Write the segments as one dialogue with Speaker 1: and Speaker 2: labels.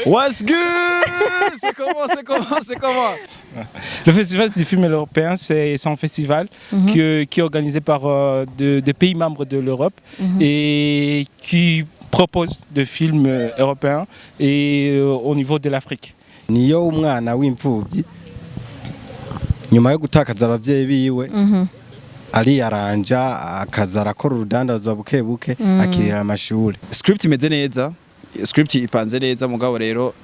Speaker 1: What's good? C'est comment?
Speaker 2: Le festival du film européen, c'est un festival qui est organisé par des pays membres de l'Europe et qui propose des films européens et au niveau de l'Afrique.
Speaker 1: Niyo umwana w'imfubyi nyuma yo gutakaza abavyeyi biwe ariyaranja akaza arakora urudandazwa buke buke akirira amashuri.
Speaker 3: Script imeze neza, script ipanze neza mugabo rero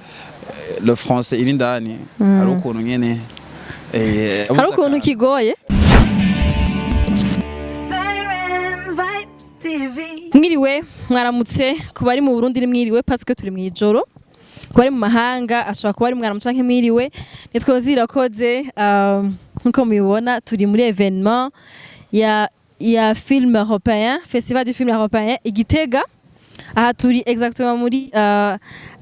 Speaker 3: le français iri ndani hari ukuntu nyene
Speaker 4: hari ukuntu kigoye. Mwiriwe mwaramutse ku bari mu Burundi ni mwiriwe parce que turi mu ijoro, ku bari mu mahanga ashobora kuba ari mwaramutse canke mwiriwe, nitwe zirakoze nkuko mubibona turi muri événement ya film européen, festival du film européen Igitega. Aha turi exactement muri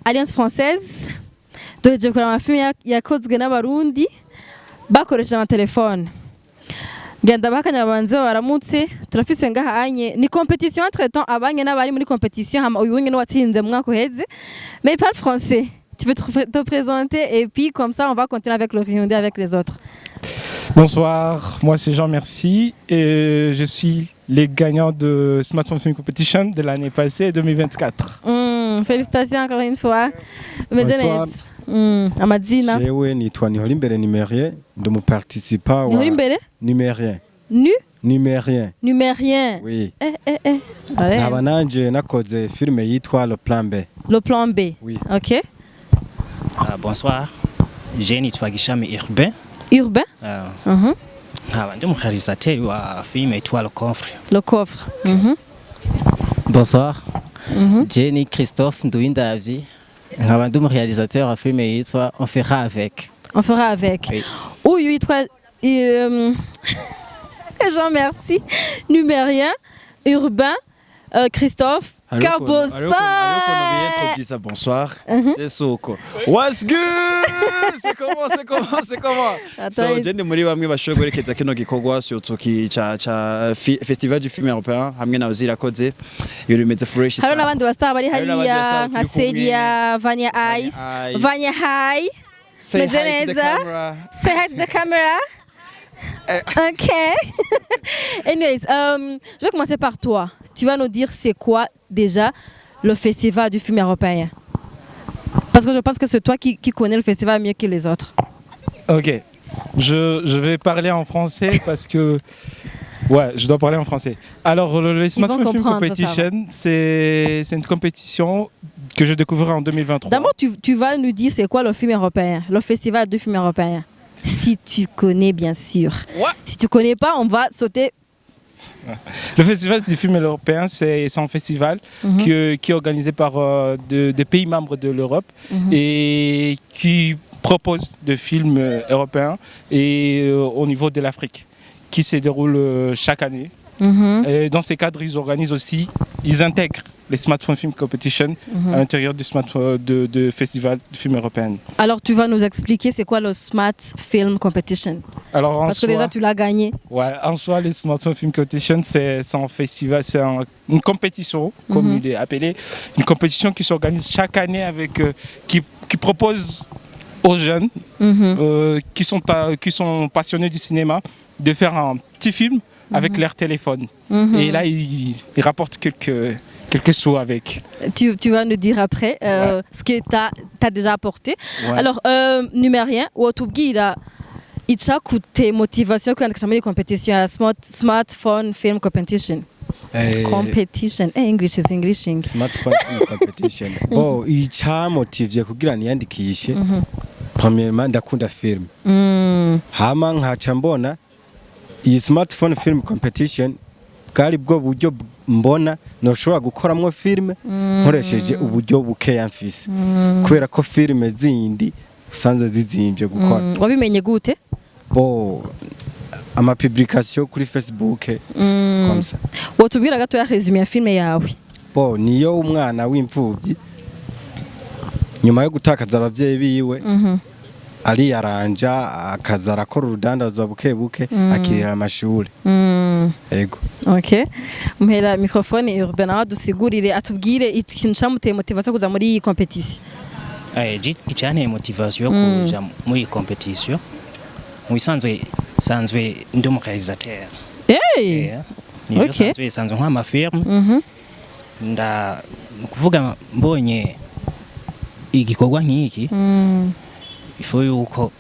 Speaker 4: Alliance Française, duheje kuraba amafilm yakozwe n'abarundi bakoresheje amatelefone. Genda bakanya babanze baramutse, turafise ngaha anye ni compétition entre temps abanye n'abari muri compétition hama uyu nyene watsinze mu mwaka uheze. Mais parle français. Tu peux te présenter et puis comme ça on va continuer avec le film avec les autres.
Speaker 2: Bonsoir, moi c'est Jean Merci et je suis le gagnant de Smartphone Film Competition de l'année passée 2024.
Speaker 4: Félicitations encore une fois.
Speaker 1: Bonsoir.
Speaker 4: Amazina.
Speaker 1: Jewe nitwa Nihorimbere Numerien, ndi mu participa wa
Speaker 4: Nihorimbere?
Speaker 1: Numerien. Numerien.
Speaker 4: Numerien.
Speaker 1: Oui. Nkaba nanje nakoze filme yitwa Le Plan B.
Speaker 4: Le Plan B.
Speaker 1: Oui.
Speaker 4: OK.
Speaker 5: Bonsoir. Je nitwa Gishami Urbain.
Speaker 4: Urbain?
Speaker 5: Nkaba ndi umurealisateur wa film yitwa Le Coffre.
Speaker 4: Le Coffre.
Speaker 6: Bonsoir. Jenny Christophe Nduwindavyi. Nkaba ndi umurealisateur wa film yitwa On fera avec.
Speaker 4: On fera avec.
Speaker 6: Oui.
Speaker 4: Uyu yitwa Jean Merci, Numérien, Urbain, Christophe, Carbosa.
Speaker 3: Bonsoir. C'est Soko. What's good? C'est comment? So jende muri bamwe bashoboye guherekeza kino gikorwa surtout cha festival du film européen hamwe na Uzirakoze ibintu bimeze fresh.
Speaker 4: Hari n'abandi bastar bari hariya nka Celia, Vanya Ice, Vanya High.
Speaker 3: Say hi to the camera.
Speaker 4: Say hi to the camera. OK. Anyways, je vais commencer par toi. Tu vas nous dire c'est quoi déjà le festival du film européen? Parce que je pense que c'est toi qui connais le festival mieux que les autres.
Speaker 2: Ok, je vais parler en français parce que... Ouais, je dois parler en français. Alors, le Smartphone Film Competition, c'est une compétition que je découvrais en 2023.
Speaker 4: D'abord, tu vas nous dire c'est quoi le film européen, le festival du film européen. Si tu connais, bien sûr.
Speaker 2: Ouais.
Speaker 4: Si tu connais pas, on va sauter.
Speaker 2: Le festival du film européen, c'est un festival qui est organisé par des pays membres de l'Europe et qui propose des films européens et au niveau de l'Afrique, qui se déroule chaque année. Et dans ces cadres, ils intègrent les Smartphone Film Competition à l'intérieur du de festival du film européen. Alors,
Speaker 4: tu vas nous expliquer c'est quoi le Smart Film Competition?
Speaker 2: Alors,
Speaker 4: parce que déjà, tu l'as gagné.
Speaker 2: Ouais, en soi, le Smartphone Film Competition, c'est un festival, c'est une compétition, comme il est appelé, une compétition qui s'organise chaque année avec, qui propose aux jeunes qui sont passionnés du cinéma de faire un petit film avec leur téléphone. Et là, ils rapportent quelques sous avec.
Speaker 4: Tu vas nous dire après ce que tu as déjà apporté. Ouais. Alors, Numérien, watubwira icakute motivation kwandikisha muri competition ya Smartphone Film Competition. Competition. English is Englishing.
Speaker 1: Smartphone Film Competition. Bo icamotivye kugira niyandikishe. Premièrement ndakunda film. Hama nkaca mbona iyi Smartphone Film Competition bwari bwo buryo mbona noshobora gukoramwo filme nkoresheje uburyo bukeya mfise kubera ko filme zindi usanze zizimbye gukora.
Speaker 4: Wabimenye gute?
Speaker 1: Bo ama publication kuri Facebook comme ça.
Speaker 4: Wotubwira gato ya resume ya filme yawe?
Speaker 1: Bo niyo umwana w'imfubyi nyuma yo gutakaza abavyeyi biwe ariyaranja akaza arakora urudandazwa buke buke akirira amashuri. Yego.
Speaker 4: OK. Mpera microphone Urbain adusigurire atubwire ikintu camuteye motivation kuza muri iyi competition.
Speaker 5: icanteye motivation yo kuja muri competition mu sanzwe ndi umu réalisateur nivyo
Speaker 4: Okay.
Speaker 5: sanzwe nk'ama film kuvuga mbonye igikorwa nk'iki ifo yuko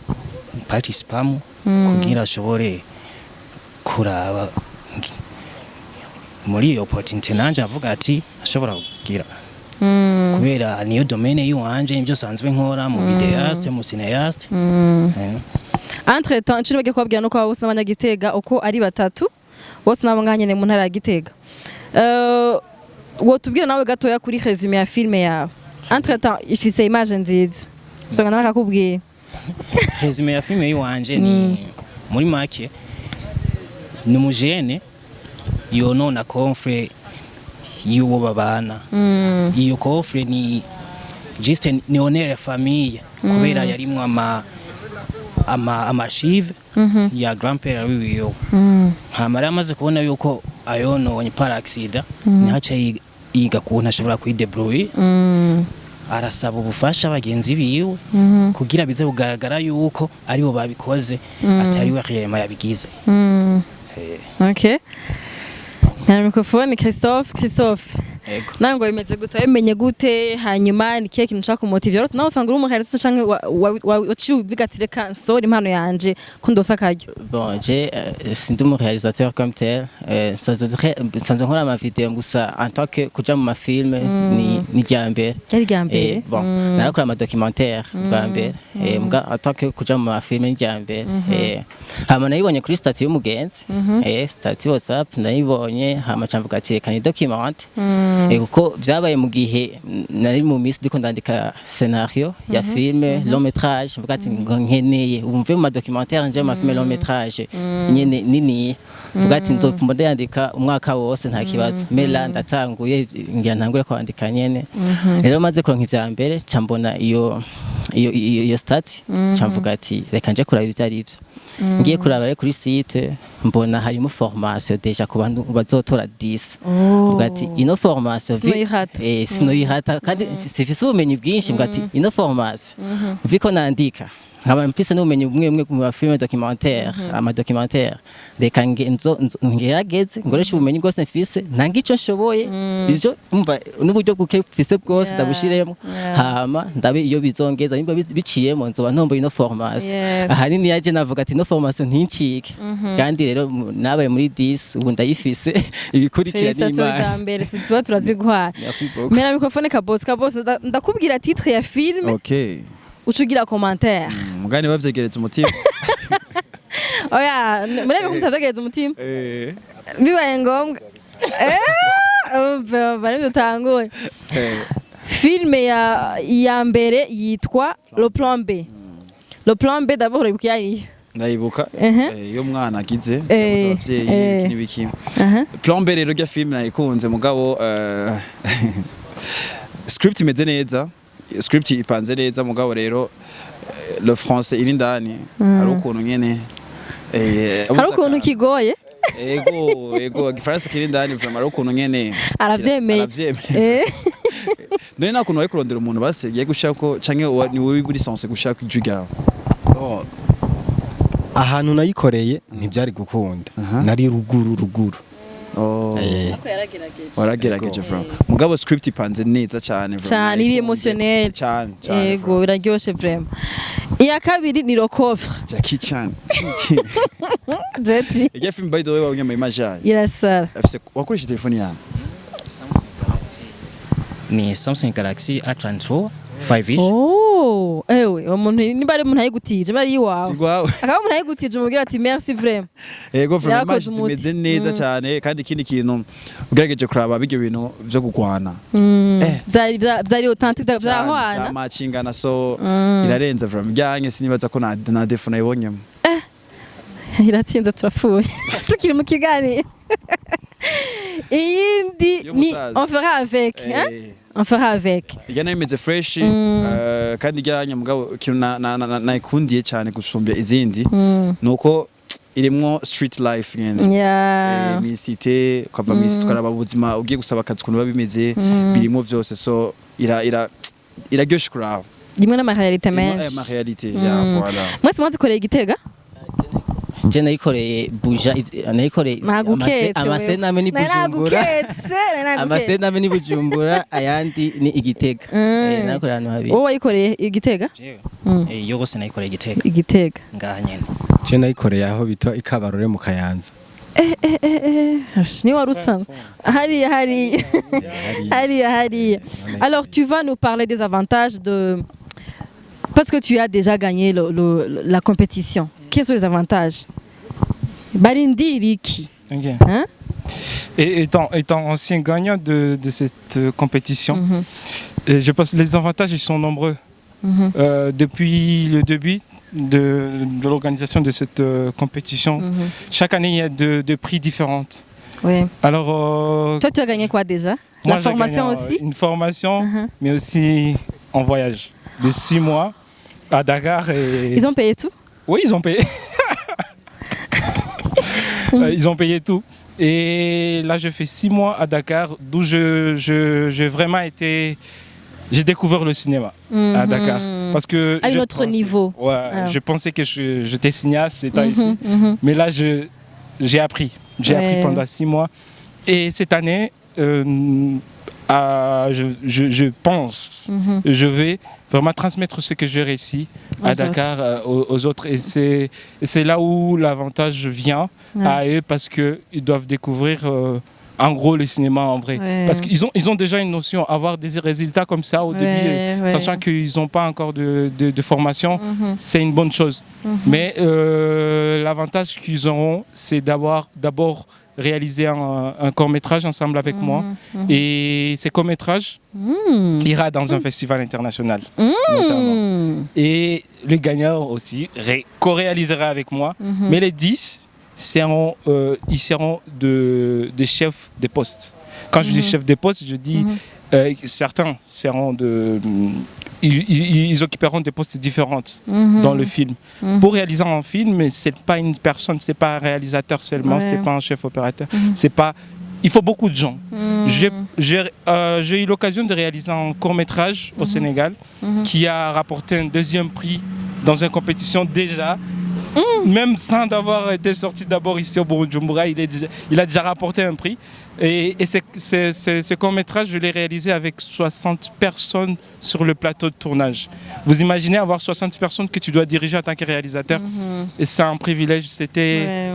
Speaker 5: participamo kugira ashobore kuraba muri iyo opportunity nanje avuga ati ashobora kugira kubera niyo domaine yiwanje ibyo sanzwe nkora mu videaste mu cineaste
Speaker 4: entre temps cyo bagiye kubabwira no kwa bose abanyagitega uko ari batatu bose nabo nganyene mu ntara ya Gitega wo tubwira nawe gatoya kuri resume ya filme yawe entre temps ifise image nziza songa nakakubwiye
Speaker 5: resume ya filme yiwanje ni muri make ni umujene yonona confre y'uwo babana iyo confre ni juste ni honneur ya famille kubera yarimwe amashive ya grand-père wiwe hamara amaze kubona yuko ayononye par accident ntaca yiga kuntu ashobora kwidebrouiller arasaba ubufasha bagenzi biwe kugira bize kugaragara yuko aribo babikoze atari we réellement yabigize.
Speaker 4: Okay. Na mikrofone Christophe.
Speaker 5: Ego.
Speaker 4: Nango imeze gute bimenye gute hanyuma ni kiye kintu nshaka motive yose nawe usanga uri umuhereza canke waciye bigatire ka story impano yanje ko ndosa karyo.
Speaker 6: Bon, c'est un réalisateur comme tel. Sans nkora ama video gusa en tant que kuja mu mafilme ni ryambere.
Speaker 4: Yari ryambere.
Speaker 6: Bon, narakora ama documentaire bwambere. Mbwa en tant que kuja mu mafilme ni ryambere. Hama nayibonye kuri statut y'umugenzi. Statut WhatsApp nayibonye hama camvuga ati kan document. Kuko byabaye mu gihe nari mu minsi ndiko ndandika scenario ya filme long métrage mvuga ati nkeneye umve mu documentaire nje mu filme long métrage nyene nini mvuga ati nzopfumba ndandika umwaka wose nta kibazo mela ndatanguye ngira ntangure kwandika nyene rero maze kuronka ivya mbere cyambona iyo statut cyamvuga ati reka nje kuraba ivyo ari byo ngiye kuraba kuri site mbona harimo formation deja ku bantu bazotora 10 mvuga ati ino formation sinoyihata kandi sifise ubumenyi bwinshi mvuga ati ino formation viko nandika nkaba mfise n'ubumenyi bumwe mu film documentaire ama documentaire reka ngerageze ngoresha ubumenyi bwose mfise ntangi ico nshoboye ivyo umva n'uburyo buke mfise bwose ndabushiremo hama ndabe iyo bizongeza nimba biciyemo nzoba ntomboye ino formation ahanini yaje navuga ati ino formation ntincike kandi rero nabaye muri 10 ubu ndayifise ibikurikira n'Imana
Speaker 4: mbere tuba turazigwara mera mikrofone kabose ndakubwira titre ya film
Speaker 3: Okay.
Speaker 4: ucugira commentaire
Speaker 3: mugani bavyegereza umutima
Speaker 4: oya murebe ko mutavyegereza umutima bibaye ngombwa bari bitangoye filme ya mbere yitwa Le Plan B. Le Plan B d'abord ibuka yari
Speaker 3: ndayibuka iyo mwana agize abavyeyi n'ibiki Plan B rero rya filme nayikunze mugabo script imeze neza script ipanze neza mugabo rero le français iri ndani hari ukuntu nyene
Speaker 4: hari ukuntu kigoye
Speaker 3: ego igifaransa kiri ndani vraiment hari ukuntu nyene
Speaker 4: aravyemeye
Speaker 3: none nakuntu wari kurondera umuntu basegiye gushaka ko canke ni wowe uri sense gushaka ijuga
Speaker 1: ahantu nayikoreye ntibyari gukunda nari ruguru
Speaker 3: waragerageje vraiment mugabo script ipanze neza cyane
Speaker 4: cyane iri emotionnel
Speaker 3: cyane
Speaker 4: yego iraryoshe vraiment iya kabiri ni Le Coffre
Speaker 3: Jackie Chan
Speaker 4: Jetty
Speaker 3: iyo film by the way wabonye mu image
Speaker 4: irasara
Speaker 3: wakoresha telefone yawe
Speaker 5: ni Samsung Galaxy A33 5G.
Speaker 4: Ewe umuntu niba ari umuntu ayigutije bari iwawe akaba umuntu ayigutije umubwira ati merci vraiment
Speaker 3: yego vraiment imeze neza cyane kandi ikindi kintu ugerageje kuraba bigyo bintu byo gukwana
Speaker 4: byari authentique byahwana
Speaker 3: byamacingana so irarenza vraiment byanye sinibaza ko na defo nayibonyemo
Speaker 4: iratinza turapfuye tukiri mu kiganiro iyindi ni on fera avec on fera avec
Speaker 3: igana imeze fresh kandi ijyanye mugabo kintu nayikundiye cyane gusumbya izindi nuko irimwo street life nyene misite kwava misite tukaraba ubuzima ugiye gusaba akazi kuntu babimeze birimo byose so iraryoshe kuraba
Speaker 4: rimwe n'amarealite
Speaker 3: Ma
Speaker 4: menshi
Speaker 3: réalité, yeah, voilà.
Speaker 4: mwese mwazikoreye igitega
Speaker 6: je nayikoreye buja nayikoreye
Speaker 4: Naguketse
Speaker 6: amasename ni Bujumbura amasename ni Bujumbura ayandi ni Igitega nakoreye ahantu habiri
Speaker 4: wowe wayikoreye igitega
Speaker 5: yo bose nayikoreye igitega
Speaker 4: igitega
Speaker 5: ngaha nyene
Speaker 1: je nayikoreye aho bita ikabarore mu Kayanza
Speaker 4: ni wari usanzwe hariya alors tu vas nous parler des avantages de parce que tu as déjà gagné la compétition quels sont les avantages Barindiriki
Speaker 2: Ok.
Speaker 4: hein
Speaker 2: Et étant ancien gagnant de cette compétition, je pense que les avantages ils sont nombreux. Depuis le début de l'organisation de cette compétition, chaque année il y a de prix différents.
Speaker 4: oui
Speaker 2: Alors,
Speaker 4: toi tu as gagné quoi déjà
Speaker 2: moi,
Speaker 4: la
Speaker 2: j'ai
Speaker 4: formation
Speaker 2: gagné,
Speaker 4: aussi
Speaker 2: une formation, mais aussi en voyage de 6 mois à Dakar. Et...
Speaker 4: ils ont payé tout
Speaker 2: Oui, ils ont payé. Ils ont payé tout. Et là, je fais 6 mois à Dakar, d'où j'ai vraiment été... J'ai découvert le cinéma à Dakar. Parce que
Speaker 4: à un autre niveau.
Speaker 2: Ouais, je pensais que j'étais cinéaste, étant ici. Mais là, j'ai appris. J'ai appris pendant 6 mois. Et cette année, je pense, je vais vraiment transmettre ce que j'ai réussi à Dakar aux autres. Et c'est là où l'avantage vient à eux parce qu'ils doivent découvrir en gros le cinéma en vrai. Parce qu'ils ont déjà une notion, avoir des résultats comme ça au début, sachant qu'ils n'ont pas encore de formation, c'est une bonne chose. Mais l'avantage qu'ils auront, c'est d'abord réaliser un court-métrage ensemble avec moi. Et ce court-métrage ira dans un festival international. Notamment. Et le gagnant aussi co-réalisera avec moi. Mais les 10 ils seront des chefs de poste. Quand je dis chef de poste, je dis certains seront ils occuperont des postes différents dans le film. Pour réaliser un film, c'est pas une personne, c'est pas un réalisateur seulement, c'est pas un chef opérateur, c'est pas. Il faut beaucoup de gens. J'ai eu l'occasion de réaliser un court-métrage au Sénégal qui a rapporté un 2e prix dans une compétition déjà. Même sans avoir été sorti d'abord ici au Bujumbura, il a déjà rapporté un prix. Et ce court-métrage, je l'ai réalisé avec 60 personnes sur le plateau de tournage. Vous imaginez avoir 60 personnes que tu dois diriger en tant que réalisateur. Et c'est un privilège. C'était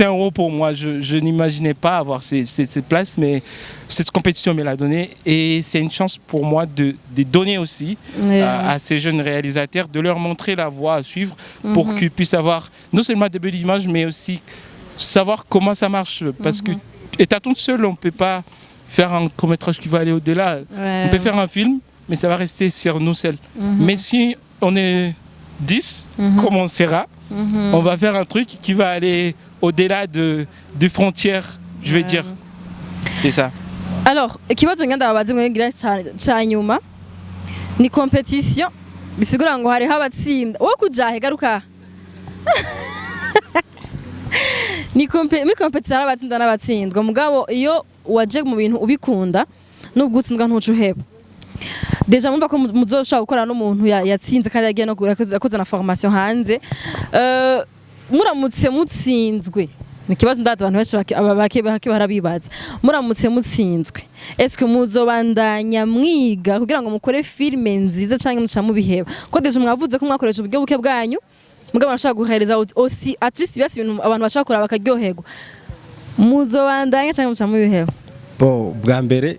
Speaker 2: un haut pour moi. Je n'imaginais pas avoir ces places, mais cette compétition me l'a donné. Et c'est une chance pour moi de donner aussi à ces jeunes réalisateurs, de leur montrer la voie à suivre pour qu'ils puissent avoir non seulement de belles images, mais aussi savoir comment ça marche. Parce que étant tout seul, on ne peut pas faire un court-métrage qui va aller au-delà. On peut faire un film, mais ça va rester sur nous seuls. Mais si on est 10, comme on sera, on va faire un truc qui va aller au-delà des frontières, je vais dire. C'est ça.
Speaker 4: Alors, ikibazo ngenda babaze mwegira ca nyuma ni competition bisigura ngo hari habatsinda wo kujahe garuka ni muri competition abatsinda n'abatsindwa mugabo iyo waje mu bintu ubikunda nubwo utsindwa ntucuheba deja mumva ko muzoshaka gukora n'umuntu yatsinze kandi yagiye no akoze na formation hanze muramutse mutsinzwe nikibazo ndaza abantu benshi barabibaza muramutse mutsinzwe est-ce que muzobandanya mwiga kugira ngo mukore filme nziza cyangwa muca mubiheba ko deje mwavuze ko mwakoresha uburyo buke bwanyu mugabo bashaka guhereza aussi at least byasi ibintu abantu bashaka kuraba bakaryoherwa muzobandanya cyangwa muca mubiheba
Speaker 1: bwa mbere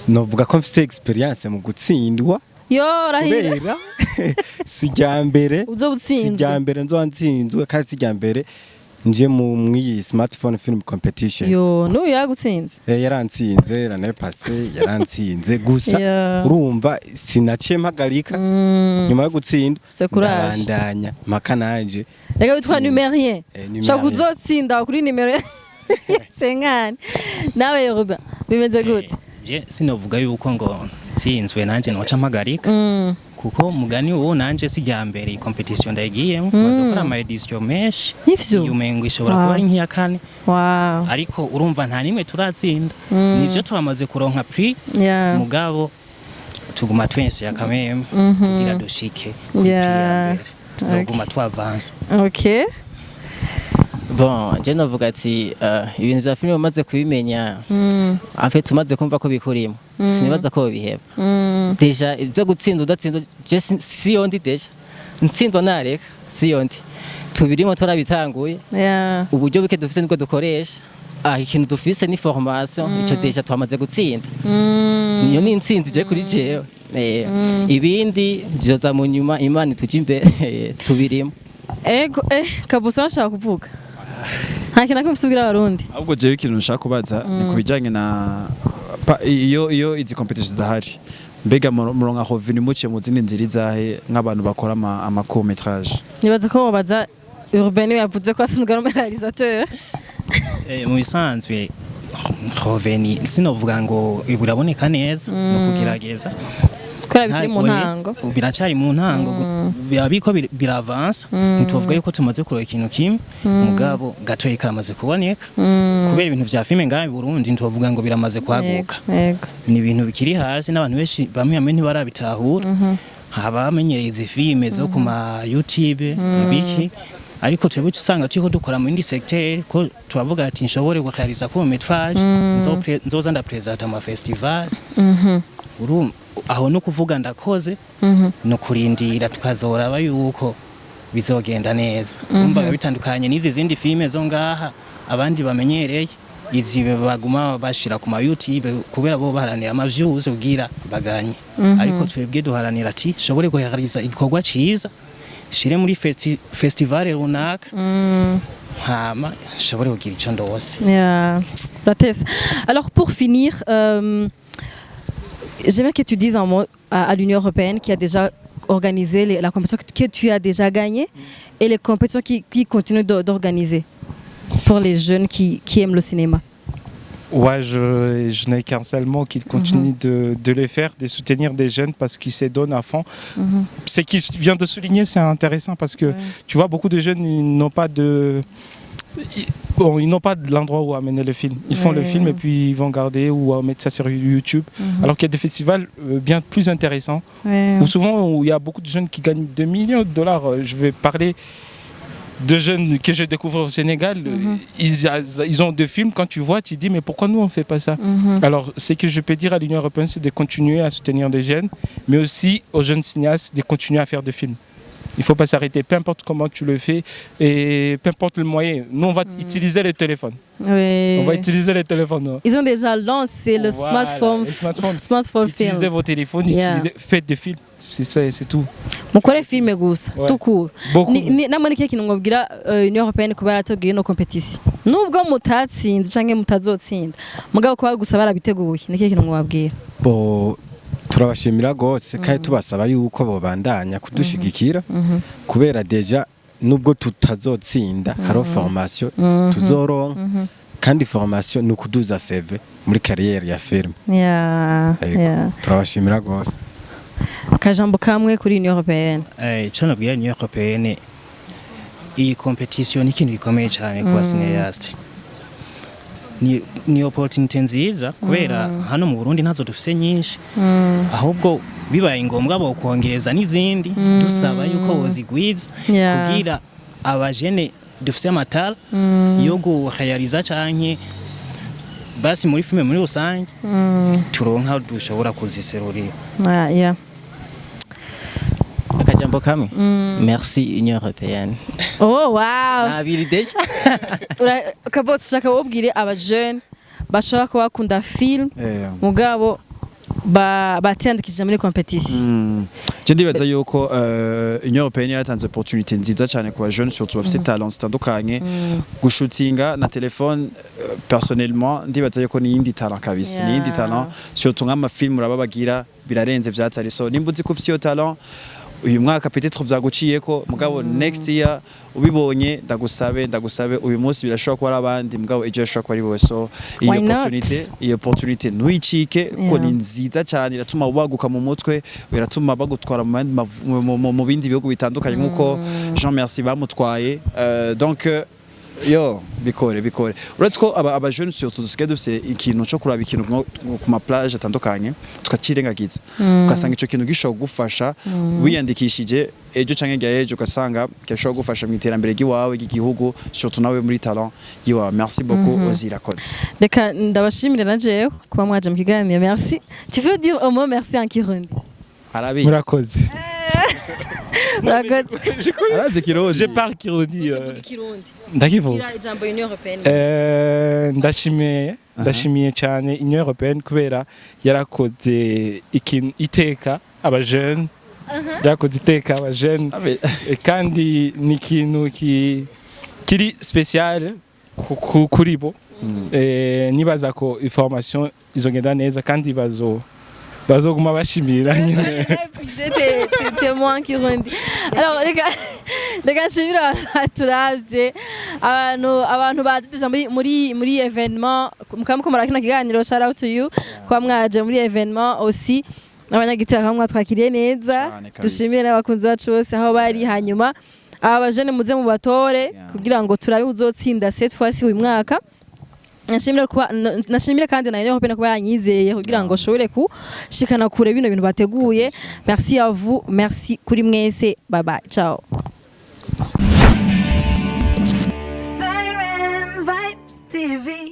Speaker 1: novuga ko mfite experience mu gutsindwa
Speaker 4: yo rahira
Speaker 1: kubera sijyambere
Speaker 4: uzobutsinzwe
Speaker 1: sijyambere nzonzinzwe kandi sijyambere nje mu smartphone film competition
Speaker 4: yo no yagutsinze
Speaker 1: yarantsinze la nepase yarantsinze gusa urumva sinaciye mpagarika nyuma yo gutsinda ndabandanya mpaka nanje
Speaker 4: rega witwa numerien shaka kuzotsinda kuri numero senkani nawe Yoruba bimeze gute
Speaker 5: sinovuga yuko ngo nsinzwe nanje noca mpagarika kuko mugani uwo nanje sijyambere iyi competition ndayigiyemo maze gukora ama edition menshi yumengo ishobora kuba ari nk'iya kane ariko urumva nta nimwe turatsinda nivyo twamaze kuronka prix mugabo tuguma twense ya kameme kugira dushike kuri
Speaker 4: Yeah.
Speaker 5: ya mbere tuzoguma twavansa.
Speaker 4: Okay.
Speaker 6: Bon, je novuga ati ibintu vya filime umaze kubimenya en fait umaze kumva ko bikurimo sinibaza ko biheba deja ibyo gutsinda udatsinda je siyo ndi deja ntsindwa nareka siyo ndi tubirimo twarabitanguye
Speaker 4: Yeah.
Speaker 6: uburyo buke dufise nibwo dukoresha ikintu dufise ni formation ico deja twamaze gutsinda niyo ni intsinzi je kuri jewe ibindi byoza mu nyuma imana ituje imbere tubirimo
Speaker 4: Ego Kabusa nashaka kuvuga. Nta kintu nakimwe usubira abarundi.
Speaker 3: ahubwo jewe ikintu nshaka kubaza ni kubijanye na iyo izi competition zidahari mbega muronka hovini muciye mu zindi nzira izahe nk'abantu bakora ama court métrage.
Speaker 4: Nibaza ko babaza Urbain yavuze ko asanzwe ari réalisateur.
Speaker 5: Mu bisanzwe hoveni sinovuga ngo buraboneka neza no kugerageza
Speaker 4: Kora bikiri mu ntango.
Speaker 5: biracari mu ntango birabiko biravansa ntituvuga yuko tumaze kuroha ikintu kimwe mugabo gatoyi karamaze kuboneka kubera ibintu vya filme ngaho mu Burundi ntituvuga ngo biramaze kwaguka
Speaker 4: Yego.
Speaker 5: ni ibintu bikiri hasi n'abantu benshi bamwe ntibarabitahura abamenyereye izi filme zo ku ma YouTube biki ariko twebwe usanga turiko dukora mu indi secteur ko tubavuga ati nshobore gurealiza ko metrage nzoza ndapresenta ama festival aho no kuvuga ndakoze no kurindira tukazoraba yuko bizogenda neza umva bitandukanye n'izi zindi filme zo ngaha abandi bamenyereye izi baguma bashira ku ma YouTube kubera bo baharanira ama views ubwira baganye ariko twebwe duharanira ati shobore gurealiza igikorwa ciza shire muri festival runaka hama shobore kugira ico ndose.
Speaker 4: Yeah. Alors pour finir, j'aimerais que tu dises un mot à l'Union européenne qui a déjà organisé la compétition que tu as déjà gagnée et les compétitions qui continuent d'organiser pour les jeunes qui aiment le cinéma.
Speaker 2: Ouais, je n'ai qu'un seul mot qu'il continue de les faire, de soutenir des jeunes parce qu'ils se donnent à fond. Ce qu'il vient de souligner, c'est intéressant parce que tu vois, beaucoup de jeunes, ils n'ont pas de... ils n'ont pas de l'endroit où amener le film. Ils font le film et puis ils vont garder ou mettre ça sur YouTube. Alors qu'il y a des festivals bien plus intéressants où souvent où il y a beaucoup de jeunes qui gagnent 2 millions de dollars. Je vais parler de jeunes que j'ai découvert au Sénégal. Ils ont deux films. Quand tu vois, tu te dis mais pourquoi nous on ne fait pas ça? Alors ce que je peux dire à l'Union européenne, c'est de continuer à soutenir des jeunes, mais aussi aux jeunes cinéastes de continuer à faire des films. Il ne faut pas s'arrêter, peu importe comment tu le fais et peu importe le moyen. Nous, on va utiliser le téléphone.
Speaker 4: Oui.
Speaker 2: On va utiliser le téléphone.
Speaker 4: Ils ont déjà lancé le smartphone film.
Speaker 2: Utilisez vos téléphones, faites des films. C'est ça, c'est tout.
Speaker 4: Mukore filme gusa tukuru.
Speaker 2: Beaucoup.
Speaker 4: Namwe ni kintu ngobwira Union Européenne kuba yarateguye no competition. Nubwo mutatsinze canke mutazotsinda. Mugabo kwa gusa barabiteguye. Ni kintu ngobabwira.
Speaker 1: Bo turabashimira gose kandi tubasaba yuko bobandanya kudushigikira kubera deja nubwo tutazotsinda haro formation tuzoronka kandi formation ni kuduza CV muri carrière ya film. Turabashimira gose.
Speaker 4: Akajambo kamwe kuri Union Européenne.
Speaker 5: Ico nabwira Union Européenne iyi competition ni ikintu gikomeye cyane ku basineyaste. Ni opportunity nziza kubera hano mu Burundi ntazo dufise nyinshi ahubwo bibaye ngombwa bo kongereza n'izindi dusaba yuko bozigwiza kugira abajene dufise amatara yo gurealiza canke basi muri filme muri rusange turonka dushobora kuziserurira.
Speaker 6: Akajambo kamwe. Merci Union Européenne.
Speaker 4: Oh wow.
Speaker 6: Nabiri deja.
Speaker 4: Kabotse shaka wobwire abajene bashaka ko bakunda film mugabo batiyandikije muri competition.
Speaker 3: Je ndibaza yuko Union Européenne yaratanze opportunité nziza cyane ku bajene surtout bafite talent zitandukanye gushutinga na telefone. Personnellement ndibaza yuko ni indi talent kabisa ni indi talent surtout nk'ama film urababagira birarenze vyatari so nimba uzi ko ufite iyo talent uyu mwaka peut-être vyaguciyeko mugabo next year ubibonye ndagusabe uyu munsi birashobora kuba abandi mugabo ejo ashobora kuba ari wowe so iyo opportunité ntuyicike ko ni nziza cyane iratuma waguka mu mutwe biratuma bagutwara mu bindi bihugu bitandukanye nkuko Jean Merci bamutwaye donc yo bikore uretse ko aba jeunes surtout dusigaye dufise ikintu cyo kuraba ikintu ku ma plage atandukanye tukacirengagiza ugasanga ico kintu gishobora gufasha wiyandikishije ejo canke rya ejo ugasanga gishobora gufasha mu iterambere ry'iwawe ry'igihugu surtout nawe muri talent yiwawe. Merci beaucoup Ozirakoze.
Speaker 4: Reka ndabashimire na jewe kuba mwaje mu kiganiro. Merci. Tu veux dire au mot merci en Kirundi?
Speaker 3: Arabizi.
Speaker 2: Murakoze.
Speaker 4: Murakoze.
Speaker 3: Arazi Kirundi.
Speaker 2: Je parle Kirundi.
Speaker 4: Kirundi.
Speaker 2: Ndakivuga.
Speaker 4: Ira ijambo Union Européenne.
Speaker 2: Ndashimiye cyane Union Européenne kubera yarakoze ikintu iteka aba jeune. Yarakoze iteka aba jeune. Kandi ni ikintu kiri special kuri bo. Nibaza ko information izogenda neza kandi bazoguma bashimira nyine.
Speaker 4: Témoin Kirundi. Alors reka nshimira turavye abantu baje deja muri événement mukamukora kino kiganiro. Shout out to you kwa mwaje muri événement aussi abanyagitera hamwe twakiriye neza. Dushimire n'abakunzi bacu bose aho bari, hanyuma aba jeune muze mu batore kugira ngo turabe uzotsinda cette fois ci uyu mwaka. Nashimire kandi na Union Européenne kuba yanyizeye kugira ngo shobore kushikana kure bino bintu bateguye. Merci à vous, merci kuri mwese, bye bye, ciao.
Speaker 7: Siren Vibes TV.